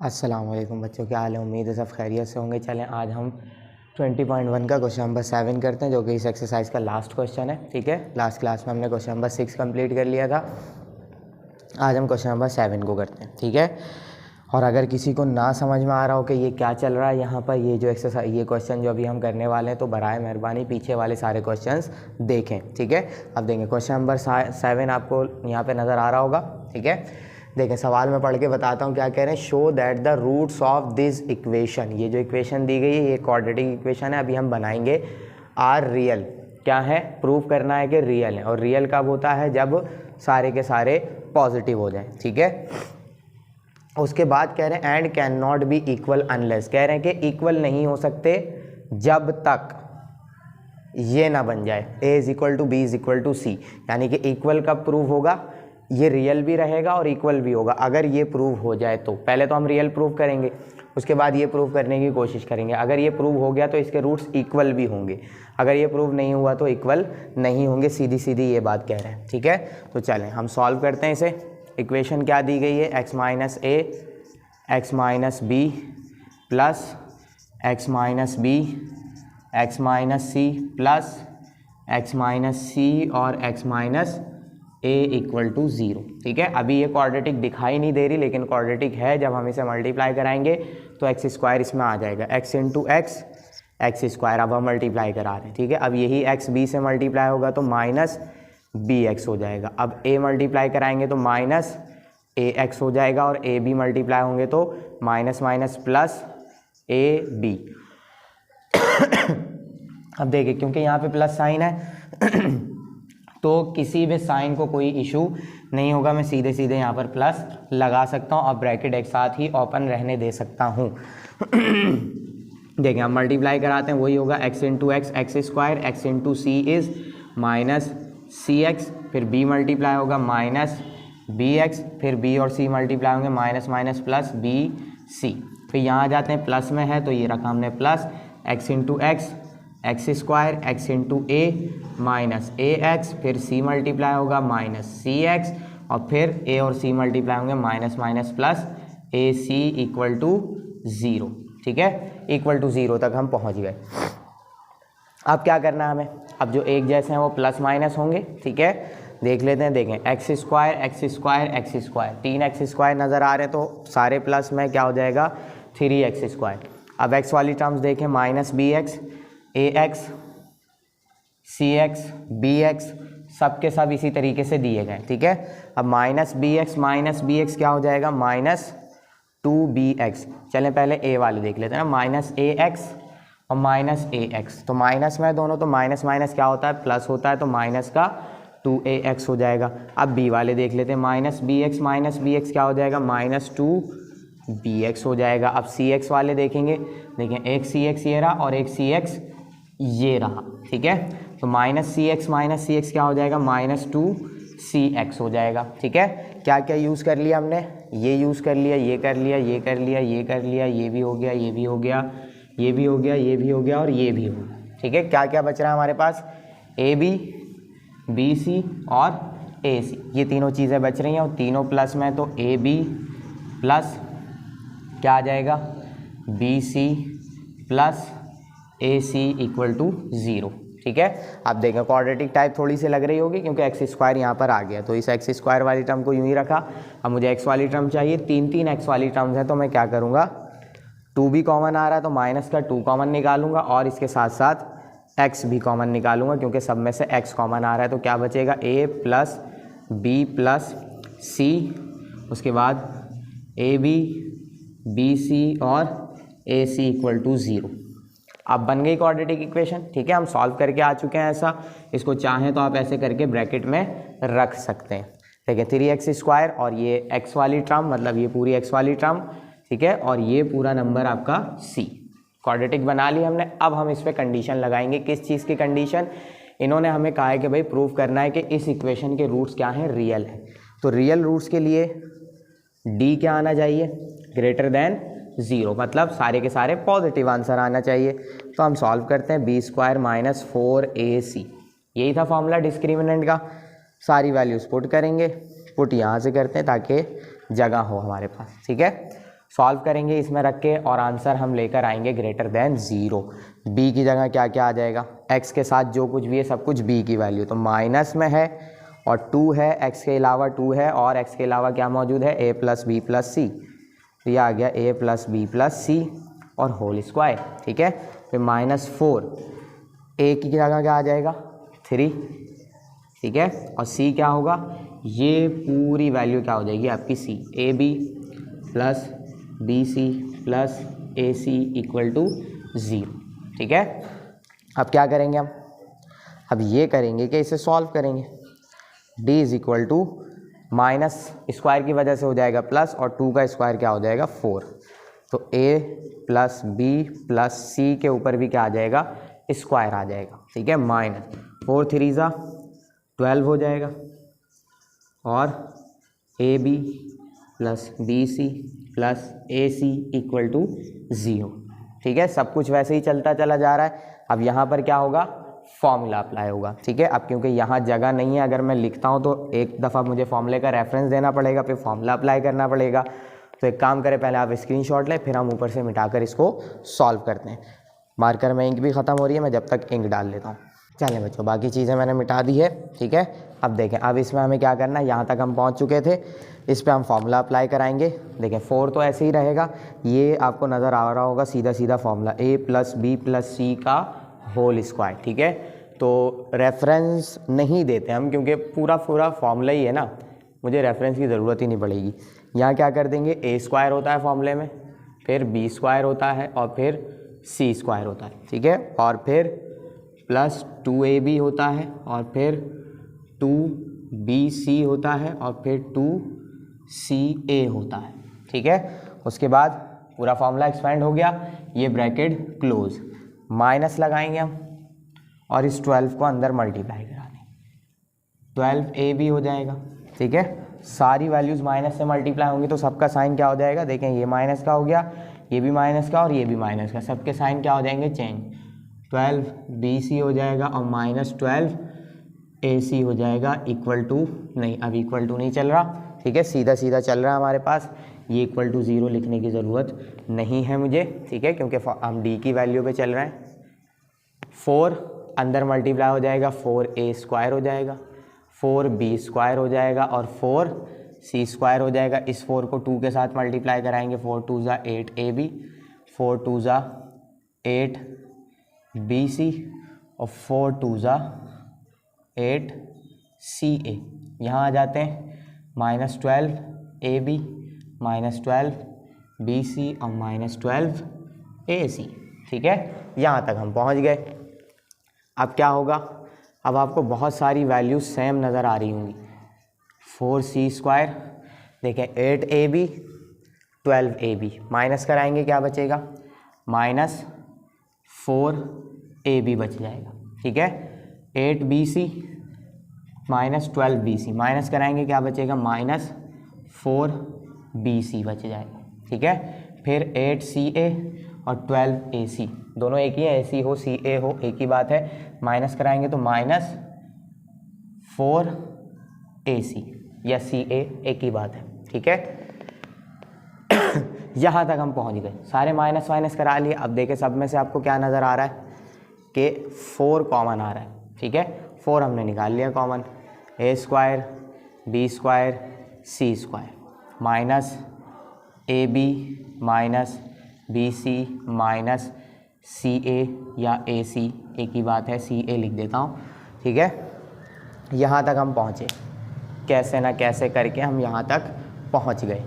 अस्सलाम वालेकुम बच्चों, क्या हाल है। उम्मीद है सब खैरियत से होंगे। चलें आज हम 20.1 का क्वेश्चन नंबर 7 करते हैं, जो कि इस एक्सरसाइज का लास्ट क्वेश्चन है। ठीक है, लास्ट क्लास में हमने क्वेश्चन नंबर 6 कंप्लीट कर लिया था। आज हम क्वेश्चन नंबर 7 को करते हैं। ठीक है, और अगर किसी को ना समझ में आ रहा हो कि ये क्या चल रहा है यहाँ पर, ये जो एक्सरसाइज, ये क्वेश्चन जो अभी हम करने वाले हैं, तो बराए मेहरबानी पीछे वाले सारे क्वेश्चंस देखें। ठीक है, अब देखें क्वेश्चन नंबर 7 आपको यहाँ पे नज़र आ रहा होगा। ठीक है, देखें सवाल में पढ़ के बताता हूँ क्या कह रहे हैं। Show that the roots of this equation, ये जो इक्वेशन दी गई है ये क्वाड्रेटिक इक्वेशन है, अभी हम बनाएंगे, आर रियल। क्या है, प्रूफ करना है कि रियल है। और रियल कब होता है, जब सारे के सारे पॉजिटिव हो जाएं। ठीक है, उसके बाद कह रहे हैं and can not be equal unless, कह रहे हैं कि इक्वल नहीं हो सकते जब तक ये ना बन जाए a is equal to B is equal to C. यानी कि इक्वल कब प्रूव होगा, ये रियल भी रहेगा और इक्वल भी होगा अगर ये प्रूव हो जाए। तो पहले तो हम रियल प्रूव करेंगे, उसके बाद ये प्रूव करने की कोशिश करेंगे। अगर ये प्रूव हो गया तो इसके रूट्स इक्वल भी होंगे, अगर ये प्रूव नहीं हुआ तो इक्वल नहीं होंगे। सीधी सीधी ये बात कह रहे हैं। ठीक है, तो चलें हम सॉल्व करते हैं इसे। इक्वेशन क्या दी गई है, x माइनस ए x minus B plus x minus B x minus C plus x minus C और x minus A equal to 0। ठीक है, अभी ये क्वाड्रेटिक दिखाई नहीं दे रही, लेकिन क्वाड्रेटिक है। जब हम इसे मल्टीप्लाई कराएंगे तो एक्स स्क्वायर इसमें आ जाएगा, x into x x square. अब हम मल्टीप्लाई करा रहे हैं। ठीक है, अब यही एक्स बी से मल्टीप्लाई होगा तो माइनस बी एक्स हो जाएगा। अब ए मल्टीप्लाई कराएंगे तो माइनस ए एक्स हो जाएगा, और ए बी मल्टीप्लाई होंगे तो minus minus plus A B. अब देखिए, क्योंकि यहाँ पे प्लस साइन है तो किसी भी साइन को कोई इशू नहीं होगा, मैं सीधे सीधे यहाँ पर प्लस लगा सकता हूँ और ब्रैकेट एक साथ ही ओपन रहने दे सकता हूँ। देखिए हम मल्टीप्लाई कराते हैं, वही होगा X into x x square, x into C is minus C X, फिर बी मल्टीप्लाई होगा माइनस बी एक्स, फिर बी और सी मल्टीप्लाई होंगे minus minus plus B C. फिर यहाँ आ जाते हैं, प्लस में है तो ये रखा हमने plus x into x x square x into a minus A x, फिर सी मल्टीप्लाई होगा माइनस सी एक्स, और फिर ए और सी मल्टीप्लाई होंगे minus minus plus A C equal to 0। ठीक है, इक्वल टू 0 तक हम पहुंच गए। अब क्या करना है हमें, अब जो एक जैसे हैं वो प्लस माइनस होंगे। ठीक है, देख लेते हैं। देखें x square x square x square, 3 x square नज़र आ रहे हैं तो सारे प्लस में क्या हो जाएगा 3 एक्स स्क्वायर। अब एक्स वाली टर्म्स देखें, माइनस बी एक्स ए एक्स सी एक्स बी एक्स, सब के सब इसी तरीके से दिए गए। ठीक है, अब माइनस बी एक्स क्या हो जाएगा माइनस 2bx। चलें पहले ए वाले देख लेते हैं ना, माइनस ए एक्स और माइनस ए एक्स, तो माइनस में दोनों, तो माइनस माइनस क्या होता है प्लस होता है, तो माइनस का 2ax हो जाएगा। अब बी वाले देख लेते हैं, माइनस बी एक्स क्या हो जाएगा माइनस 2bx हो जाएगा। अब सी एक्स वाले देखेंगे, देखें एक सी एक्स ये रहा और एक सी एक्स ये रहा। ठीक है, तो माइनस सी एक्स क्या हो जाएगा माइनस 2cx हो जाएगा। ठीक है, क्या क्या यूज़ कर लिया हमने, ये यूज़ कर लिया, ये कर लिया, ये कर लिया, ये कर लिया, ये भी हो गया, ये भी हो गया, ये भी हो गया, ये भी हो गया और ये भी हो गया। ठीक है, क्या क्या बच रहा है हमारे पास, ए बी बी सी और ए सी, ये तीनों चीज़ें बच रही हैं और तीनों प्लस में, तो ए बी प्लस क्या आ जाएगा B C plus A C equal to 0। ठीक है, अब देखें क्वाड्रेटिक टाइप थोड़ी सी लग रही होगी क्योंकि एक्स स्क्वायर यहाँ पर आ गया, तो इस एक्स स्क्वायर वाली टर्म को यूँ ही रखा। अब मुझे एक्स वाली टर्म चाहिए, 3 एक्स वाली टर्म्स हैं, तो मैं क्या करूँगा, 2 भी कॉमन आ रहा है तो माइनस का 2 कॉमन निकालूंगा और इसके साथ साथ एक्स भी कॉमन निकालूंगा क्योंकि सब में से एक्स कॉमन आ रहा है। तो क्या बचेगा ए प्लस बी प्लस सी, उसके बाद ए बी सी और ए सी इक्वल टू 0। अब बन गई क्वाड्रेटिक इक्वेशन। ठीक है, हम सॉल्व करके आ चुके हैं ऐसा, इसको चाहें तो आप ऐसे करके ब्रैकेट में रख सकते हैं। देखिए 3x स्क्वायर और ये x वाली टर्म, मतलब ये पूरी x वाली टर्म, ठीक है, और ये पूरा नंबर आपका c, क्वाड्रेटिक बना लिया हमने। अब हम इस पर कंडीशन लगाएंगे, किस चीज़ की कंडीशन, इन्होंने हमें कहा है कि भाई प्रूव करना है कि इस इक्वेशन के रूट्स क्या हैं, रियल है। तो रियल रूट्स के लिए d क्या आना चाहिए, ग्रेटर देन 0, मतलब सारे के सारे पॉजिटिव आंसर आना चाहिए। तो हम सॉल्व करते हैं, बी स्क्वायर माइनस 4ac, यही था फॉर्मूला डिस्क्रिमिनेंट का। सारी वैल्यूज़ पुट करेंगे, पुट यहाँ से करते हैं ताकि जगह हो हमारे पास। ठीक है, सॉल्व करेंगे इसमें रख के और आंसर हम लेकर आएंगे ग्रेटर देन 0। बी की जगह क्या क्या आ जाएगा, एक्स के साथ जो कुछ भी है सब कुछ बी की वैल्यू, तो माइनस में है और 2 है, एक्स के अलावा 2 है और एक्स के अलावा क्या मौजूद है, a प्लस बी प्लस सी, तो ये आ गया a प्लस बी प्लस सी और होल स्क्वायर। ठीक है, फिर -4, a की जगह क्या आ जाएगा 3। ठीक है, और c क्या होगा, ये पूरी वैल्यू क्या हो जाएगी आपकी c, A B plus B C plus A C equal to 0। ठीक है, अब क्या करेंगे हम, अब ये करेंगे कि इसे सॉल्व करेंगे। d is equal to minus square की वजह से हो जाएगा प्लस और 2 का स्क्वायर क्या हो जाएगा 4, तो a प्लस बी प्लस सी के ऊपर भी क्या आ जाएगा, स्क्वायर आ जाएगा। ठीक है, -4 3 ज़ा 12 हो जाएगा और A B plus B C plus A C equal to 0। ठीक है, सब कुछ वैसे ही चलता चला जा रहा है। अब यहाँ पर क्या होगा, फॉर्मूला अप्लाई होगा। ठीक है, अब क्योंकि यहाँ जगह नहीं है, अगर मैं लिखता हूँ तो एक दफ़ा मुझे फॉर्मूले का रेफरेंस देना पड़ेगा, फिर फॉर्मूला अप्लाई करना पड़ेगा। तो एक काम करें, पहले आप स्क्रीनशॉट लें, फिर हम ऊपर से मिटाकर इसको सॉल्व करते हैं। मार्कर में इंक भी ख़त्म हो रही है, मैं जब तक इंक डाल लेता हूँ। चलें बच्चों, बाकी चीज़ें मैंने मिटा दी है। ठीक है, अब देखें, अब इसमें हमें क्या करना है, यहाँ तक हम पहुँच चुके थे, इस पर हम फॉर्मूला अप्लाई कराएंगे। देखें 4 तो ऐसे ही रहेगा, ये आपको नज़र आ रहा होगा सीधा सीधा formula, a plus b plus c का होल स्क्वायर। ठीक है, तो रेफरेंस नहीं देते हम क्योंकि पूरा फॉर्मूला ही है ना, मुझे रेफरेंस की ज़रूरत ही नहीं पड़ेगी। यहाँ क्या कर देंगे, a स्क्वायर होता है फॉर्मूले में, फिर b स्क्वायर होता है और फिर c स्क्वायर होता है। ठीक है, और फिर प्लस 2ab होता है और फिर 2bc होता है और फिर 2ca होता है। ठीक है, उसके बाद पूरा फॉर्मूला एक्सपेंड हो गया, ये ब्रैकेट क्लोज, माइनस लगाएंगे हम और इस 12 को अंदर मल्टीप्लाई करा दें, 12ab हो जाएगा। ठीक है, सारी वैल्यूज़ माइनस से मल्टीप्लाई होंगी तो सबका साइन क्या हो जाएगा, देखें ये माइनस का हो गया, ये भी माइनस का और ये भी माइनस का, सबके साइन क्या हो जाएंगे चेंज, 12bc हो जाएगा और -12ac हो जाएगा इक्वल टू, नहीं अब इक्वल टू नहीं चल रहा। ठीक है, सीधा सीधा चल रहा है हमारे पास, ये इक्वल टू 0 लिखने की ज़रूरत नहीं है मुझे। ठीक है, क्योंकि हम d की वैल्यू पे चल रहे हैं। 4 अंदर मल्टीप्लाई हो जाएगा, 4a स्क्वायर हो जाएगा, 4b स्क्वायर हो जाएगा और 4c स्क्वायर हो जाएगा। इस 4 को 2 के साथ मल्टीप्लाई कराएंगे, 4 2 ज़ा 8ab, 4 2 ज़ा 8bc और 4 2 ज़ा 8ca। यहाँ आ जाते हैं -12ab -12bc और -12ac। ठीक है, यहाँ तक हम पहुँच गए। अब क्या होगा, अब आपको बहुत सारी वैल्यूज सेम नज़र आ रही होंगी। 4c स्क्वायर, देखें 8ab 12ab, माइनस कराएंगे क्या बचेगा, -4ab बच जाएगा। ठीक है, 8bc -12bc, माइनस कराएंगे क्या बचेगा, -4bc बच जाएगा। ठीक है, फिर 8ca और 12ac, दोनों एक ही है, ac हो ca हो एक ही बात है, माइनस कराएंगे तो -4ac या ca एक ही बात है। ठीक है, यहाँ तक हम पहुँच गए, सारे माइनस माइनस करा लिए। अब देखें सब में से आपको क्या नज़र आ रहा है कि 4 कॉमन आ रहा है। ठीक है, 4 हमने निकाल लिया common, a square b square c square -ab -bc -ca या ac एक ही बात है, ca लिख देता हूँ। ठीक है, यहाँ तक हम पहुँचे, कैसे ना कैसे करके हम यहाँ तक पहुँच गए।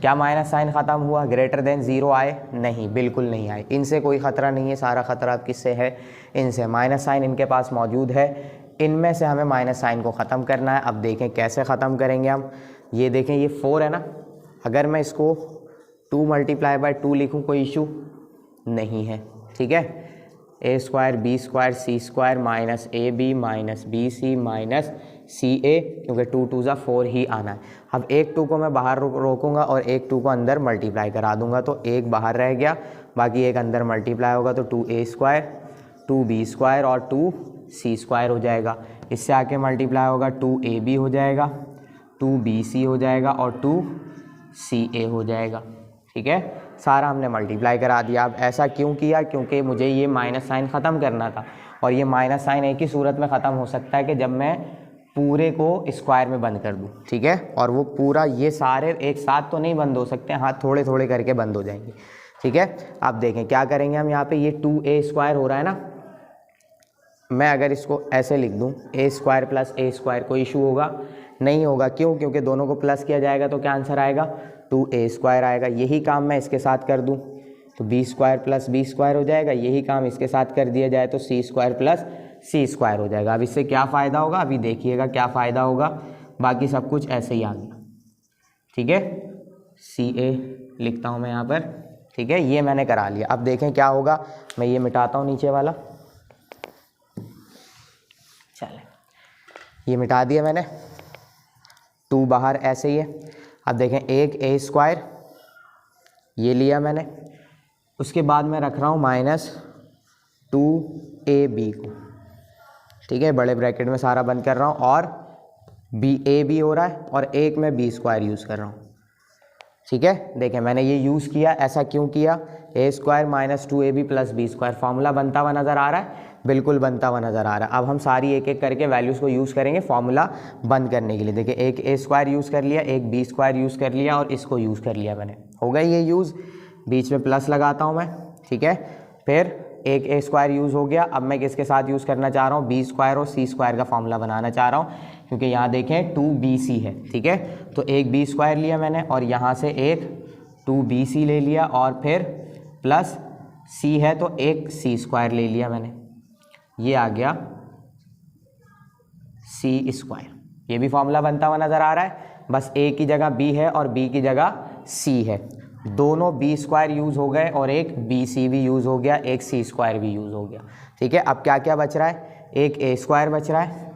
क्या माइनस साइन ख़त्म हुआ, ग्रेटर देन 0 आए, नहीं बिल्कुल नहीं आए, इनसे कोई ख़तरा नहीं है, सारा ख़तरा अब किससे है, इनसे। माइनस साइन इनके पास मौजूद है, इनमें से हमें माइनस साइन को ख़त्म करना है। अब देखें कैसे ख़त्म करेंगे हम, ये देखें ये 4 है ना, अगर मैं इसको 2 × 2 लिखूँ कोई इशू नहीं है। ठीक है, a square b square c square -ab -bc -ca, क्योंकि 2 2 ज़ा 4 ही आना है। अब एक 2 को मैं बाहर रोकूंगा और एक 2 को अंदर मल्टीप्लाई करा दूंगा, तो एक बाहर रह गया, बाकी एक अंदर मल्टीप्लाई होगा, तो 2a स्क्वायर 2b स्क्वायर और 2c स्क्वायर हो जाएगा। इससे आके मल्टीप्लाई होगा 2ab हो जाएगा, 2bc हो जाएगा और 2ca हो जाएगा। ठीक है, सारा हमने मल्टीप्लाई करा दिया। अब ऐसा क्यों किया? क्योंकि मुझे ये माइनस साइन ख़त्म करना था, और ये माइनस साइन एक ही सूरत में ख़त्म हो सकता है कि जब मैं पूरे को स्क्वायर में बंद कर दूँ, ठीक है, और वो पूरा ये सारे एक साथ तो नहीं बंद हो सकते, हाँ थोड़े थोड़े करके बंद हो जाएंगे, ठीक है। अब देखें क्या करेंगे हम यहाँ पे, ये 2a² हो रहा है ना, मैं अगर इसको ऐसे लिख दूँ a² प्लस a², कोई इशू होगा? नहीं होगा। क्यों? क्योंकि दोनों को प्लस किया जाएगा तो क्या आंसर आएगा? 2a² आएगा। यही काम मैं इसके साथ कर दूँ तो b² प्लस b² हो जाएगा। यही काम इसके साथ कर दिया जाए तो c² प्लस c² हो जाएगा। अब इससे क्या फ़ायदा होगा, अभी देखिएगा क्या फ़ायदा होगा। बाकी सब कुछ ऐसे ही आ गया, ठीक है, ca लिखता हूँ मैं यहाँ पर, ठीक है, ये मैंने करा लिया। अब देखें क्या होगा, मैं ये मिटाता हूँ नीचे वाला, चले ये मिटा दिया मैंने, 2 बाहर ऐसे ही है। अब देखें एक a² ये लिया मैंने, उसके बाद मैं रख रहा हूँ -2ab को, ठीक है, बड़े ब्रैकेट में सारा बंद कर रहा हूँ, और b हो रहा है, और एक मैं b² यूज़ कर रहा हूँ, ठीक है। देखें मैंने ये यूज़ किया, ऐसा क्यों किया? a² - 2ab plus b², formula बनता हुआ नज़र आ रहा है, बिल्कुल बनता हुआ नज़र आ रहा है। अब हम सारी एक एक करके वैल्यूज़ को यूज़ करेंगे फार्मूला बंद करने के लिए। देखिए एक a² यूज़ कर लिया, एक b² यूज़ कर लिया, और इसको यूज़ कर लिया मैंने, हो गई ये यूज़। बीच में प्लस लगाता हूँ मैं, ठीक है, फिर एक a² यूज़ हो गया। अब मैं किसके साथ यूज़ करना चाह रहा हूँ? b² और c² का फार्मूला बनाना चाह रहा हूँ, क्योंकि यहाँ देखें 2bc है, ठीक है, तो एक b² लिया मैंने, और यहाँ से एक 2bc ले लिया, और फिर प्लस c है तो एक c² ले लिया मैंने, ये आ गया c²। ये भी फार्मूला बनता हुआ नज़र आ रहा है, बस a की जगह b है और b की जगह c है। दोनों b² यूज़ हो गए, और एक bc भी यूज़ हो गया, एक c² भी यूज़ हो गया, ठीक है। अब क्या क्या बच रहा है? एक a² बच रहा है,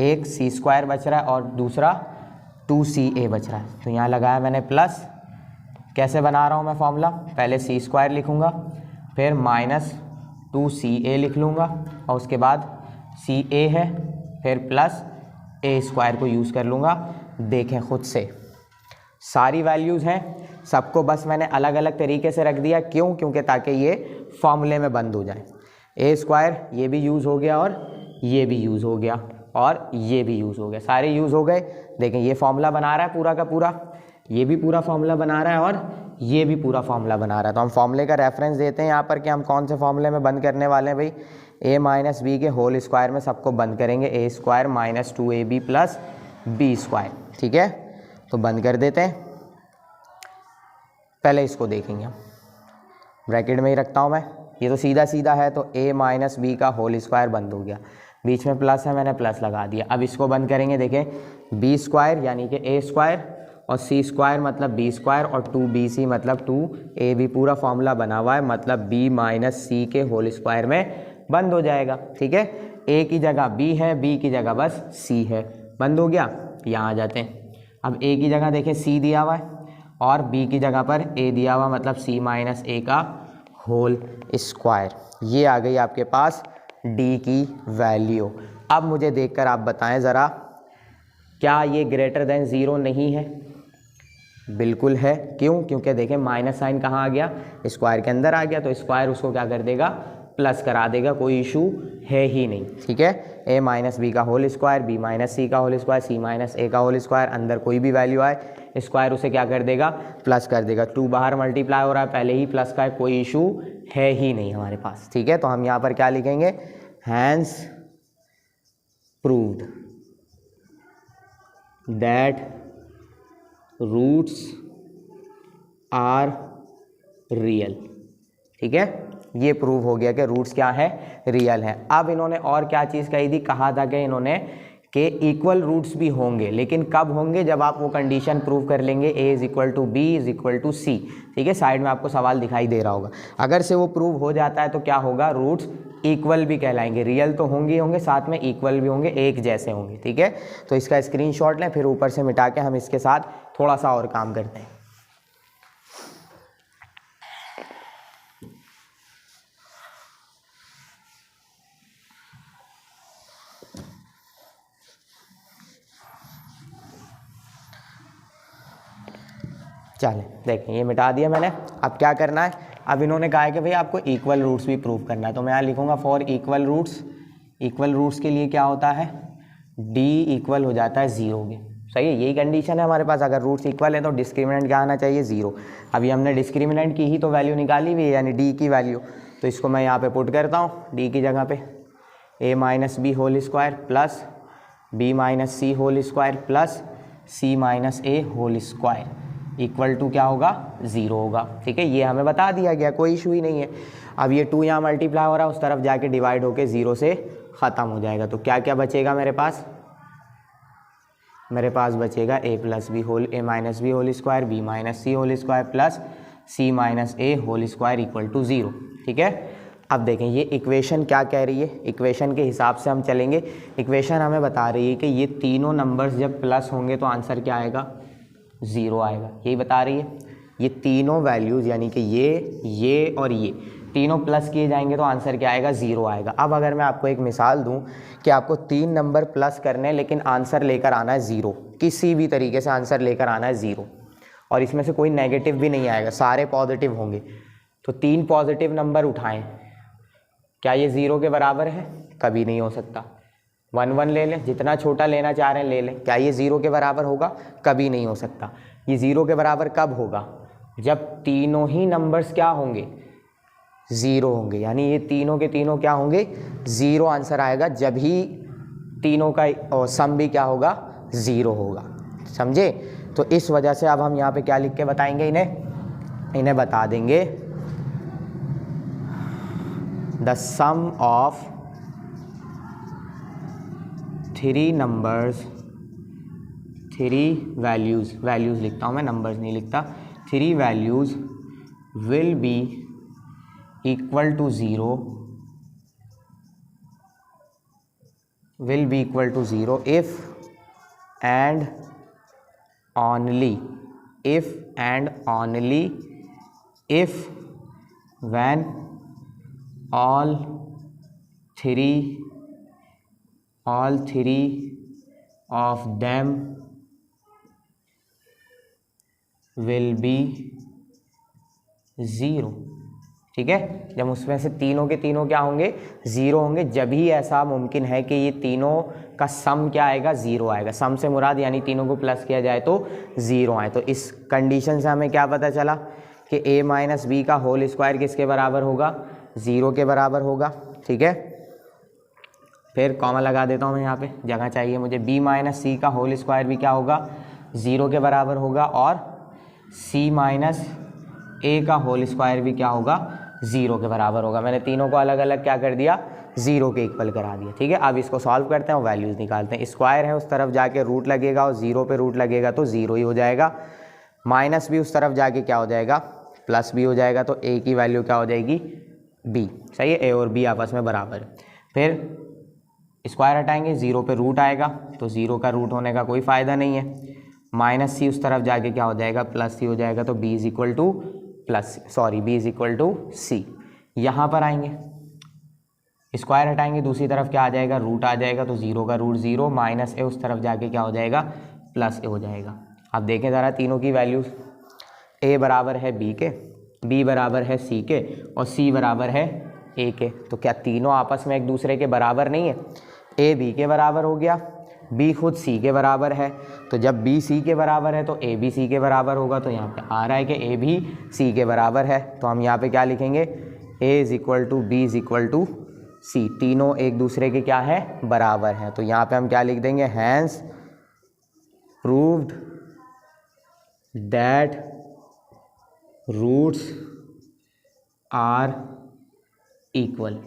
एक c² बच रहा है, और दूसरा 2ca बच रहा है। तो यहाँ लगाया मैंने प्लस। कैसे बना रहा हूँ मैं फार्मूला? पहले c² लिखूँगा, फिर -2ca लिख लूँगा, और उसके बाद ca है, फिर प्लस a² को यूज़ कर लूँगा। देखें खुद से सारी वैल्यूज़ हैं, सबको बस मैंने अलग अलग तरीके से रख दिया। क्यों? क्योंकि ताकि ये फॉर्मूले में बंद हो जाए। a² ये भी यूज़ हो गया, और ये भी यूज़ हो गया, और ये भी यूज़ हो गया, सारे यूज़ हो गए। देखें ये फार्मूला बना रहा है पूरा का पूरा, ये भी पूरा फार्मूला बना रहा है, और ये भी पूरा फार्मूला बना रहा है। तो हम फार्मूले का रेफरेंस देते हैं यहाँ पर कि हम कौन से फार्मूले में बंद करने वाले हैं भाई। a - b के होल स्क्वायर में सबको बंद करेंगे, a² - 2ab प्लस b², ठीक है। तो बंद कर देते हैं, पहले इसको देखेंगे हम, ब्रैकेट में ही रखता हूँ मैं, ये तो सीधा सीधा है, तो a - b का होल स्क्वायर बंद हो गया, बीच में प्लस है, मैंने प्लस लगा दिया। अब इसको बंद करेंगे, देखें b² यानी कि a² और c² मतलब b² और 2bc मतलब 2ab, पूरा फार्मूला बना हुआ है, मतलब b - c के होल स्क्वायर में बंद हो जाएगा, ठीक है। a की जगह b है, b की जगह बस c है, बंद हो गया। यहाँ आ जाते हैं, अब a की जगह देखें c दिया हुआ है, और b की जगह पर a दिया हुआ, मतलब c - a का होल स्क्वायर। ये आ गई आपके पास d की वैल्यू। अब मुझे देखकर आप बताएं ज़रा, क्या ये ग्रेटर देन 0 नहीं है? बिल्कुल है। क्यों? क्योंकि देखें माइनस साइन कहाँ आ गया? स्क्वायर के अंदर आ गया, तो स्क्वायर उसको क्या कर देगा? प्लस करा देगा, कोई इशू है ही नहीं, ठीक है। a - b का होल स्क्वायर, b - c का होल स्क्वायर, c - a का होल स्क्वायर, अंदर कोई भी वैल्यू आए स्क्वायर उसे क्या कर देगा? प्लस कर देगा। 2 बाहर मल्टीप्लाई हो रहा है, पहले ही प्लस का है, कोई इशू है ही नहीं हमारे पास, ठीक है। तो हम यहाँ पर क्या लिखेंगे? Hence proved that roots are real, ठीक है। ये प्रूव हो गया कि रूट्स क्या है? रियल है। अब इन्होंने और क्या चीज़ कही थी? कहा था कि इन्होंने कि इक्वल रूट्स भी होंगे, लेकिन कब होंगे? जब आप वो कंडीशन प्रूव कर लेंगे a = b = c, ठीक है। साइड में आपको सवाल दिखाई दे रहा होगा। अगर से वो प्रूव हो जाता है तो क्या होगा? रूट्स इक्वल भी कहलाएंगे, रियल तो होंगे ही होंगे, साथ में इक्वल भी होंगे, एक जैसे होंगे, ठीक है। तो इसका स्क्रीनशॉट लें, फिर ऊपर से मिटा के हम इसके साथ थोड़ा सा और काम करते हैं। चलें देखें ये मिटा दिया मैंने। अब क्या करना है, अब इन्होंने कहा है कि भाई आपको इक्वल रूट्स भी प्रूव करना है, तो मैं यहाँ लिखूँगा for equal roots. Equal roots के लिए क्या होता है, डी इक्वल हो जाता है 0 के। सही है, यही कंडीशन है हमारे पास, अगर रूट्स इक्वल है तो डिस्क्रिमिनेंट क्या आना चाहिए, 0। अभी हमने डिस्क्रिमिनेंट की ही तो वैल्यू निकाली हुई है, यानी डी की वैल्यू, तो इसको मैं यहाँ पे पुट करता हूँ डी की जगह पे a minus B whole square plus b minus C whole square plus c minus A whole square equal to क्या होगा, 0 होगा। ठीक है, ये हमें बता दिया गया, कोई इशू ही नहीं है। अब ये 2 यहाँ मल्टीप्लाई हो रहा है, उस तरफ जाके डिवाइड होके 0 से ख़त्म हो जाएगा। तो क्या क्या बचेगा मेरे पास, मेरे पास बचेगा a plus B whole a minus B whole square b minus C whole square plus c minus A whole square equal to 0। ठीक है, अब देखें ये इक्वेशन क्या कह रही है, इक्वेशन के हिसाब से हम चलेंगे। इक्वेशन हमें बता रही है कि ये तीनों नंबर्स जब प्लस होंगे तो आंसर क्या आएगा, 0 आएगा, यही बता रही है। ये तीनों वैल्यूज़ यानी कि ये और ये तीनों प्लस किए जाएंगे तो आंसर क्या आएगा, 0 आएगा। अब अगर मैं आपको एक मिसाल दूं कि आपको 3 नंबर प्लस करने लेकिन आंसर लेकर आना है 0, किसी भी तरीके से आंसर लेकर आना है 0, और इसमें से कोई नेगेटिव भी नहीं आएगा, सारे पॉजिटिव होंगे, तो 3 पॉजिटिव नंबर उठाएं, क्या ये 0 के बराबर है, कभी नहीं हो सकता। 1 1 ले लें, जितना छोटा लेना चाह रहे हैं ले लें, क्या ये 0 के बराबर होगा, कभी नहीं हो सकता। ये 0 के बराबर कब होगा, जब तीनों ही नंबर्स क्या होंगे, 0 होंगे, यानी ये तीनों के तीनों क्या होंगे, 0 आंसर आएगा, जब ही तीनों का सम भी क्या होगा, 0 होगा। समझे, तो इस वजह से अब हम यहाँ पे क्या लिख के बताएंगे इन्हें बता देंगे the sum of 3 numbers, 3 values लिखता हूँ मैं, नंबर्स नहीं लिखता, 3 values will be equal to 0, will be equal to 0 if and only if when all three of them will be 0। ठीक है, जब उसमें से तीनों के तीनों क्या होंगे, 0 होंगे, जब ही ऐसा मुमकिन है कि ये तीनों का सम क्या आएगा, 0 आएगा। सम से मुराद यानी तीनों को प्लस किया जाए तो 0 आए। तो इस कंडीशन से हमें क्या पता चला कि a माइनस बी का होल स्क्वायर किसके बराबर होगा, 0 के बराबर होगा। ठीक है, फिर कॉमा लगा देता हूँ मैं, यहाँ पे जगह चाहिए मुझे। b माइनस सी का होल स्क्वायर भी क्या होगा, 0 के बराबर होगा, और c माइनस ए का होल स्क्वायर भी क्या होगा, 0 के बराबर होगा। मैंने तीनों को अलग अलग क्या कर दिया, 0 के इक्वल करा दिया। ठीक है, अब इसको सॉल्व करते हैं और वैल्यूज़ निकालते हैं। स्क्वायर है, उस तरफ जाके रूट लगेगा, और 0 पे रूट लगेगा तो 0 ही हो जाएगा। माइनस भी उस तरफ जाके क्या हो जाएगा, प्लस भी हो जाएगा, तो a की वैल्यू क्या हो जाएगी, b। सही है, a और b आपस में बराबर है। फिर स्क्वायर हटाएंगे, 0 पे रूट आएगा, तो 0 का रूट होने का कोई फ़ायदा नहीं है। माइनस सी उस तरफ जाके क्या हो जाएगा, प्लस सी हो जाएगा, तो b is equal to b is equal to c। यहाँ पर आएंगे, स्क्वायर हटाएंगे, दूसरी तरफ क्या आ जाएगा, रूट आ जाएगा, तो 0 का रूट 0, माइनस a उस तरफ जाके क्या हो जाएगा, प्लस a हो जाएगा। अब देखें ज़रा तीनों की वैल्यूज़, a बराबर है b के, b बराबर है c के, और c बराबर है a के। तो क्या तीनों आपस में एक दूसरे के बराबर नहीं है, a b के बराबर हो गया, b खुद c के बराबर है, तो जब b c के बराबर है तो a भी c के बराबर होगा। तो यहाँ पे आ रहा है कि a भी c के बराबर है, तो हम यहाँ पे क्या लिखेंगे, a is equal to b is equal to c। तीनों एक दूसरे के क्या है, बराबर हैं। तो यहाँ पे हम क्या लिख देंगे, hence proved that roots are equal.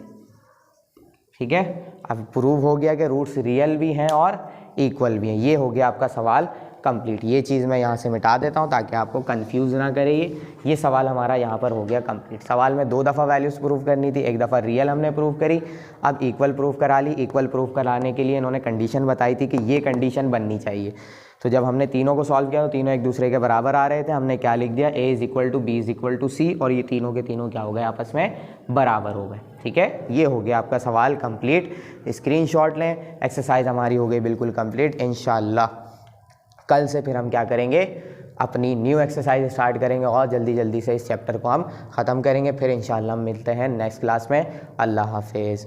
ठीक है, अब प्रूव हो गया कि रूट्स रियल भी हैं और इक्वल भी हैं। ये हो गया आपका सवाल कंप्लीट। ये चीज़ मैं यहाँ से मिटा देता हूँ ताकि आपको कंफ्यूज ना करे। ये सवाल हमारा यहाँ पर हो गया कंप्लीट। सवाल में 2 दफ़ा वैल्यूज़ प्रूव करनी थी, एक दफ़ा रियल हमने प्रूव करी, अब इक्वल प्रूव करा ली। इक्वल प्रूव कराने के लिए इन्होंने कंडीशन बताई थी कि ये कंडीशन बननी चाहिए। तो जब हमने तीनों को सॉल्व किया तो तीनों एक दूसरे के बराबर आ रहे थे। हमने क्या लिख दिया, a is equal to b is equal to c, और ये तीनों के तीनों क्या हो गए, आपस में बराबर हो गए। ठीक है, ये हो गया आपका सवाल कंप्लीट। स्क्रीनशॉट लें, एक्सरसाइज हमारी हो गई बिल्कुल कंप्लीट। इंशाल्लाह कल से फिर हम क्या करेंगे, अपनी न्यू एक्सरसाइज स्टार्ट करेंगे और जल्दी जल्दी से इस चैप्टर को हम ख़त्म करेंगे। फिर इंशाल्लाह हम मिलते हैं नेक्स्ट क्लास में। अल्लाह हाफिज़।